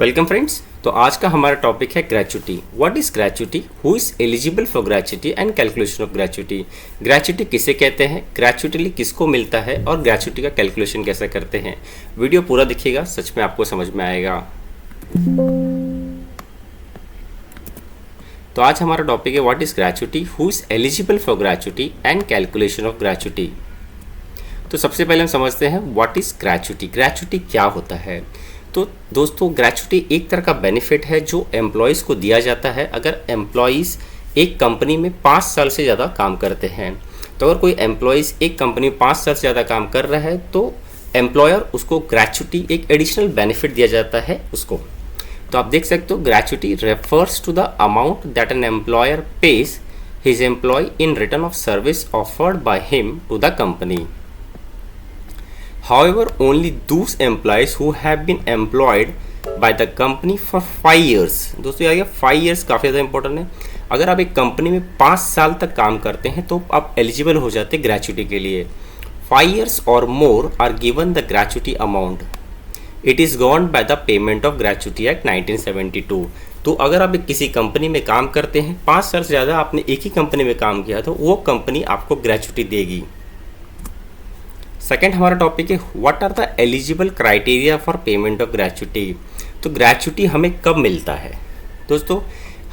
Welcome friends. तो आज का हमारा टॉपिक है gratuity. What is gratuity, who is eligible for gratuity and calculation of gratuity. Gratuity किसे कहते हैं, ग्रेच्युटी किसको मिलता है और ग्रेच्युटी का कैलकुलेशन कैसे करते हैं। वीडियो पूरा देखिएगा, सच में आपको समझ में आएगा। तो आज हमारा टॉपिक है what is gratuity, who is eligible for gratuity and calculation of gratuity. तो सबसे पहले हम समझते हैं व्हाट इज ग्रेच्युटी। ग्रेच्युटी क्या होता है। तो दोस्तों, ग्रेच्युटी एक तरह का बेनिफिट है जो एम्प्लॉयज़ को दिया जाता है अगर एम्प्लॉयज़ एक कंपनी में 5 साल से ज़्यादा काम करते हैं। तो अगर कोई एम्प्लॉयज़ एक कंपनी में 5 साल से ज़्यादा काम कर रहा है तो एम्प्लॉयर उसको ग्रेच्युटी एक एडिशनल बेनिफिट दिया जाता है उसको। तो आप देख सकते हो, gratuity refers to the amount that an employer pays his employ in return of service offered by him to the company. However, only those employees who have been employed by the company for 5 years। दोस्तों यार, 5 years काफ़ी ज़्यादा important है। अगर आप एक company में 5 साल तक काम करते हैं तो आप एलिजिबल हो जाते हैं ग्रेच्युटी के लिए। 5 years or more are given the gratuity amount. It is governed by the Payment of Gratuity Act 1972। तो अगर आप किसी कंपनी में काम करते हैं, 5 साल से ज़्यादा आपने एक ही कंपनी में काम किया तो वो कंपनी आपको ग्रेच्युटी देगी। सेकेंड हमारा टॉपिक है what are the eligible criteria for payment of gratuity. तो ग्रेच्युटी हमें कब मिलता है दोस्तों,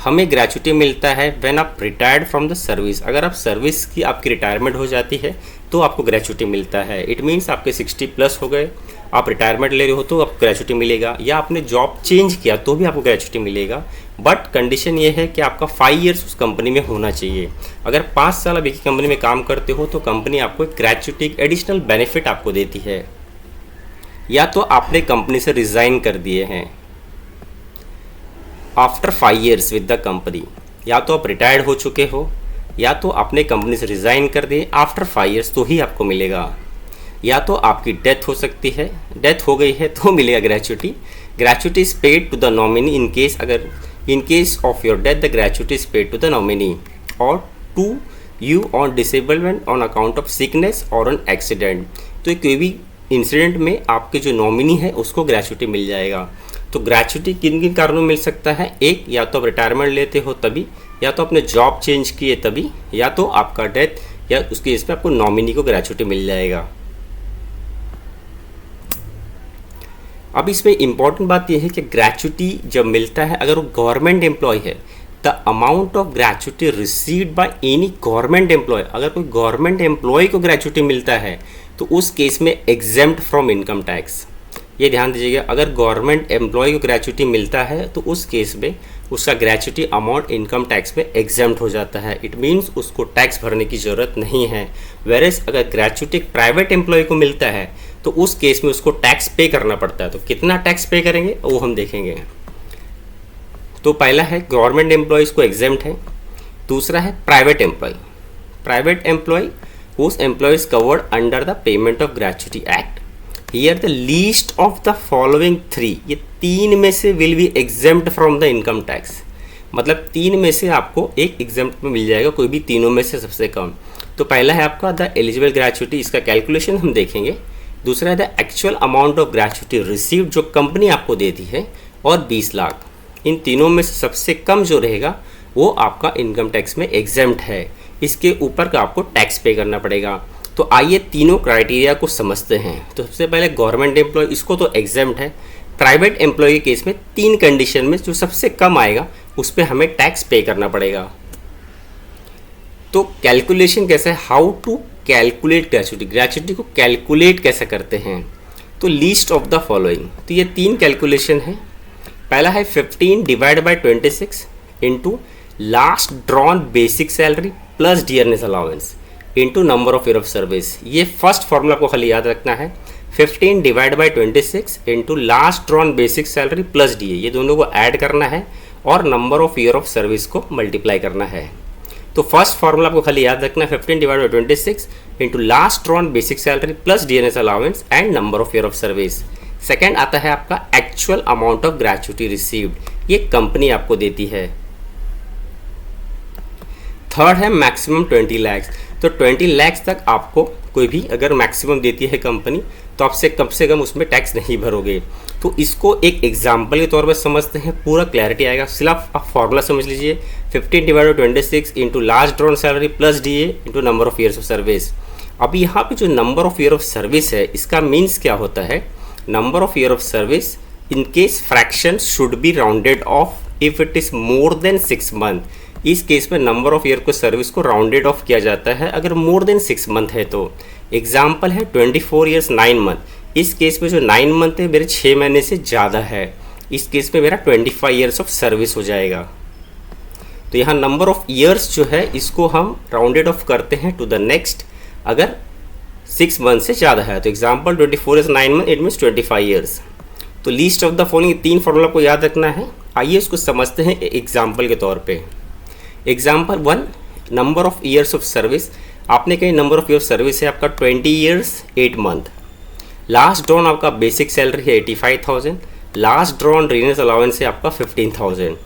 हमें ग्रेच्युटी मिलता है व्हेन आप रिटायर्ड फ्रॉम द सर्विस। अगर आप सर्विस की आपकी रिटायरमेंट हो जाती है तो आपको ग्रेच्युटी मिलता है। इट मीन्स आपके 60 प्लस हो गए, आप रिटायरमेंट ले रहे हो तो आपको ग्रेच्युटी मिलेगा, या आपने जॉब चेंज किया तो भी आपको ग्रेच्युटी मिलेगा। बट कंडीशन ये है कि आपका 5 years उस कंपनी में होना चाहिए। अगर 5 साल आप एक ही कंपनी में काम करते हो तो कंपनी आपको एक ग्रेच्युटी एक एडिशनल बेनिफिट आपको देती है। या तो आपने कंपनी से रिज़ाइन कर दिए हैं after 5 years with the company, या तो आप रिटायर्ड हो चुके हो, या तो आपने कंपनी से रिज़ाइन कर दिए आफ्टर 5 years तो ही आपको मिलेगा, या तो आपकी डेथ हो सकती है, डेथ हो गई है तो मिलेगा gratuity. Gratuity is paid to the nominee in case, अगर in case of your death the gratuity is paid to the nominee or to you on disablement on account of sickness or an accident। तो कोई भी incident में आपके जो nominee है उसको gratuity मिल जाएगा। तो ग्रेच्युटी किन किन कारणों में मिल सकता है, एक या तो आप रिटायरमेंट लेते हो तभी, या तो आपने जॉब चेंज किए तभी, या तो आपका डेथ, या उसके इसमें आपको नॉमिनी को ग्रेच्युटी मिल जाएगा। अब इसमें इंपॉर्टेंट बात यह है कि ग्रेच्युटी जब मिलता है, अगर वो गवर्नमेंट एम्प्लॉय है, the amount of gratuity received by any government employee, अगर कोई गवर्नमेंट एम्प्लॉय को ग्रेच्युटी मिलता है तो उस केस में एग्जेम्प्ट फ्रॉम इनकम टैक्स। ये ध्यान दीजिएगा, अगर गवर्नमेंट एम्प्लॉय को ग्रेच्युटी मिलता है तो उस केस में उसका ग्रेच्युटी अमाउंट इनकम टैक्स में एग्जेम्प्ट हो जाता है। इट मीन्स उसको टैक्स भरने की ज़रूरत नहीं है। वेरेस अगर ग्रेच्युटी प्राइवेट एम्प्लॉय को मिलता है तो उस केस में उसको टैक्स पे करना पड़ता है। तो कितना टैक्स पे करेंगे वो हम देखेंगे। तो पहला है गवर्नमेंट एम्प्लॉयज़ को एग्जेम्प्ट है, दूसरा है private employee. Private employee whose employees covered under the payment of gratuity act, here the least of the following 3, ये 3 में से will be exempt from the income tax. मतलब 3 में से आपको एक एग्जेम्प्ट में मिल जाएगा, कोई भी तीनों में से सबसे कम। तो पहला है आपका द एलिजिबल ग्रेच्युटी, इसका कैलकुलेशन हम देखेंगे। दूसरा है the actual amount of gratuity received, जो कंपनी आपको देती है, और 20 लाख। इन तीनों में से सबसे कम जो रहेगा वो आपका इनकम टैक्स में एग्जेम्प्ट है, इसके ऊपर का आपको टैक्स पे करना पड़ेगा। तो आइए तीनों क्राइटेरिया को समझते हैं। तो सबसे पहले गवर्नमेंट एम्प्लॉय, इसको तो एग्जेम्प्ट है। प्राइवेट एम्प्लॉय के केस में 3 कंडीशन में जो सबसे कम आएगा उस पर हमें टैक्स पे करना पड़ेगा। तो कैलकुलेशन कैसे, how to calculate gratuity, gratuity को कैलकुलेट कैसे करते हैं। तो लीस्ट ऑफ द फॉलोइंग, तो ये 3 कैलकुलेशन है। पहला है 15 divide by 26 into last drawn basic salary plus dearness allowance into number of year of service. ये फर्स्ट फॉर्मूला आपको खाली याद रखना है, 15 divide by 26 into last drawn basic salary plus D, ये दोनों को ऐड करना है और number of year of service को मल्टीप्लाई करना है। तो फर्स्ट फॉर्मूला आपको खाली याद रखना है 15 divide by 26 into last drawn basic salary plus DNS allowance and number of year of service. Second आता है आपका actual amount of gratuity received, ये कंपनी आपको देती है। थर्ड है मैक्सिमम 20 लाख, तो 20 लाख तक आपको कोई भी अगर मैक्सिमम देती है कंपनी तो आपसे कम से कम उसमें टैक्स नहीं भरोगे। तो इसको एक एग्जाम्पल के तौर पर समझते हैं, पूरा क्लैरिटी आएगा। सिर्फ आप फॉर्मूला समझ लीजिए, 15 divide by 26 into last drawn salary plus DA into number of years of service. अब यहाँ पे जो number of year of service है, इसका मीन्स क्या होता है, number of year of service in case fraction should be rounded off if it is more than 6 month. इस केस में नंबर ऑफ ईयर को सर्विस को राउंडेड ऑफ किया जाता है अगर मोर देन 6 मंथ है तो। एग्जाम्पल है 24 ईयर्स 9 मंथ। इस केस में जो 9 मंथ है मेरे 6 महीने से ज़्यादा है, इस केस में मेरा 25 ईयर्स ऑफ सर्विस हो जाएगा। तो यहाँ नंबर ऑफ ईयर्स जो है इसको हम राउंडेड ऑफ करते हैं टू द नेक्स्ट अगर 6 मंथ से ज़्यादा है। तो example 24 years 9 month, it means 25 years. तो least of the following 3 formula को याद रखना है। आइए इसको समझते हैं एग्जाम्पल के तौर पे। Example 1, number of years of service. आपने कहीं number of year of service है आपका 20 ईयर्स 8 मंथ। लास्ट ड्रॉन आपका बेसिक सैलरी है 85,000। लास्ट ड्रॉन रीनेस अलाउंस है आपका 15,000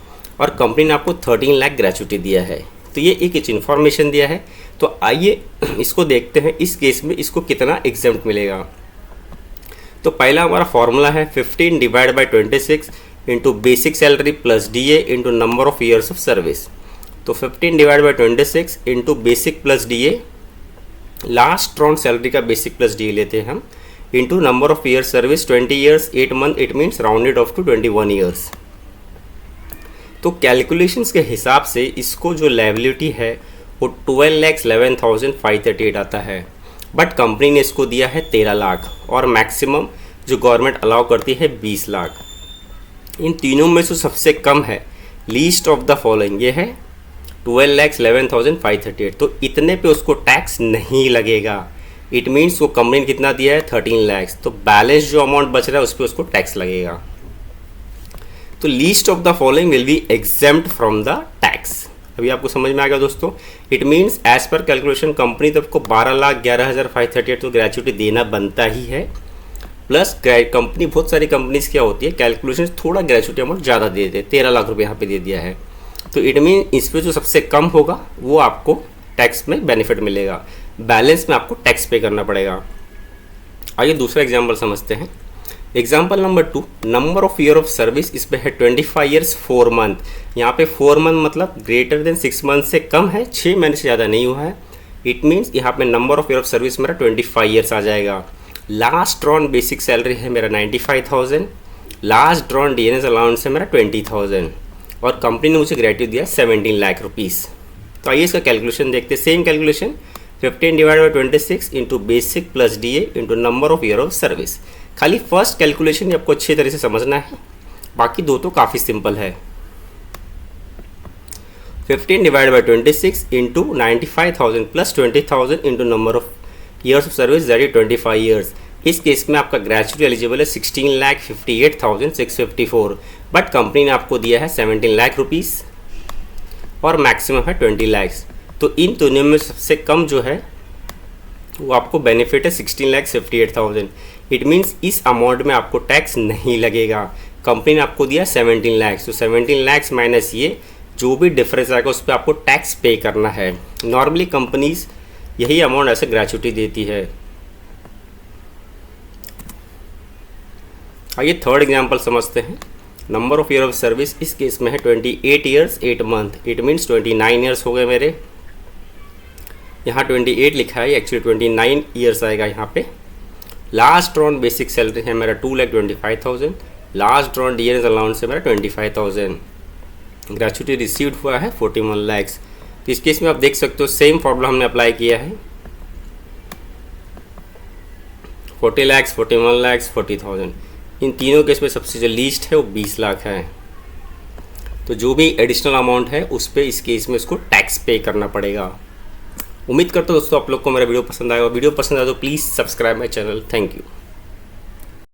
और कंपनी ने आपको 13 लाख ग्रेचुटी दिया है। तो ये एक इन्फॉर्मेशन दिया है। तो आइए इसको देखते हैं, इस केस में इसको कितना एग्जेम्प्ट मिलेगा। तो पहला हमारा फॉर्मूला है 15 divide by 26 into basic salary plus DA into number of years of service. तो 15 divide by 26 into basic plus DA, last drawn salary का बेसिक प्लस DA लेते हैं हम, into number of year service 20 years 8 month, it means rounded off to 21 years. तो calculations के हिसाब से इसको जो लायबिलिटी है वो 12,11,538 आता है, बट कंपनी ने इसको दिया है 13 लाख और मैक्सिमम जो गवर्नमेंट अलाउ करती है 20 लाख। इन तीनों में से सबसे कम है लीस्ट ऑफ द फॉलोइंग, ये है 12,11,538। तो इतने पे उसको टैक्स नहीं लगेगा। इट मीन्स वो कंपनी ने कितना दिया है 13 लाख, तो बैलेंस जो अमाउंट बच रहा है उस पर उसको टैक्स लगेगा। तो least of the following will be exempt from the tax. अभी आपको समझ में आ गया दोस्तों। It means as per calculation company तो आपको 12,11,538 तो ग्रेचुटी देना बनता ही है, प्लस कंपनी बहुत सारी कंपनीज क्या होती है कैलकुलेशन थोड़ा ग्रेचुटी अमाउंट ज़्यादा दे देते, 13 लाख रुपये यहाँ पे दे दिया है। तो इट मीन इस पर जो सबसे कम होगा वो आपको टैक्स में बेनिफिट मिलेगा, बैलेंस में आपको टैक्स पे करना पड़ेगा। आइए दूसरा एग्जाम्पल समझते हैं। Example number 2, number of year of service, इस पे है 25 ईयर्स 4 मंथ। यहाँ पे 4 मंथ मतलब ग्रेटर देन 6 मंथ से कम है, 6 महीने से ज़्यादा नहीं हुआ है। इट मीन्स यहाँ पे number of year of service मेरा 25 ईयर्स आ जाएगा। लास्ट ड्रॉन बेसिक सैलरी है मेरा 95,000। लास्ट ड्रॉन DNS अलाउंस है मेरा 20,000 और कंपनी ने मुझे ग्रेट्यूटी दिया 17 लाख रुपीज़। तो आइए इसका कैलकुलेशन देखते हैं। Same calculation 15 divide by 26 into basic plus DA into number of year of service. खाली फर्स्ट कैलकुलेशन ही आपको अच्छी तरह से समझना है, बाकी दो तो काफ़ी सिंपल है। 15 divide by 26 into 95,000 plus 20,000 into number of years of service that is 25 years. इस केस में आपका ग्रेचुटी एलिजिबल है 16,58,654, बट कंपनी ने आपको दिया है 17 लाख रुपीज़ और मैक्सिमम है 20 लाख। तो इन दोनों में सबसे कम जो है वो आपको बेनिफिट है 16,58,000। इट मीन्स इस अमाउंट में आपको टैक्स नहीं लगेगा। कंपनी ने आपको दिया 17 लाख, तो 17 लाख माइनस ये जो भी डिफरेंस आएगा उस पर आपको टैक्स पे करना है। नॉर्मली कंपनीज यही अमाउंट ऐसे ग्रेचुटी देती है। आइए थर्ड एग्जांपल समझते हैं। Number of year of service इस केस में है 28 years 8 month, it means 29 years हो गए मेरे। यहाँ 28 लिखा है, एक्चुअली 29 ईयर्स आएगा यहाँ पे। लास्ट ड्रॉन बेसिक सैलरी है मेरा 2,25,000। लास्ट ड्रॉन DNS अलाउंस है मेरा 25,000। ग्रेचुटी रिसीव्ड हुआ है 41 लाख। तो इस केस में आप देख सकते हो सेम फॉर्मूला हमने अप्लाई किया है, 40 लाख, 41 लाख, 40,000। इन तीनों केस में सबसे जो लीस्ट है वो 20 लाख है। तो जो भी एडिशनल अमाउंट है उस पर इस केस में उसको टैक्स पे करना पड़ेगा। उम्मीद करता हूँ दोस्तों आप लोग को मेरा वीडियो पसंद आएगा। वीडियो पसंद आए तो please subscribe my channel. Thank you.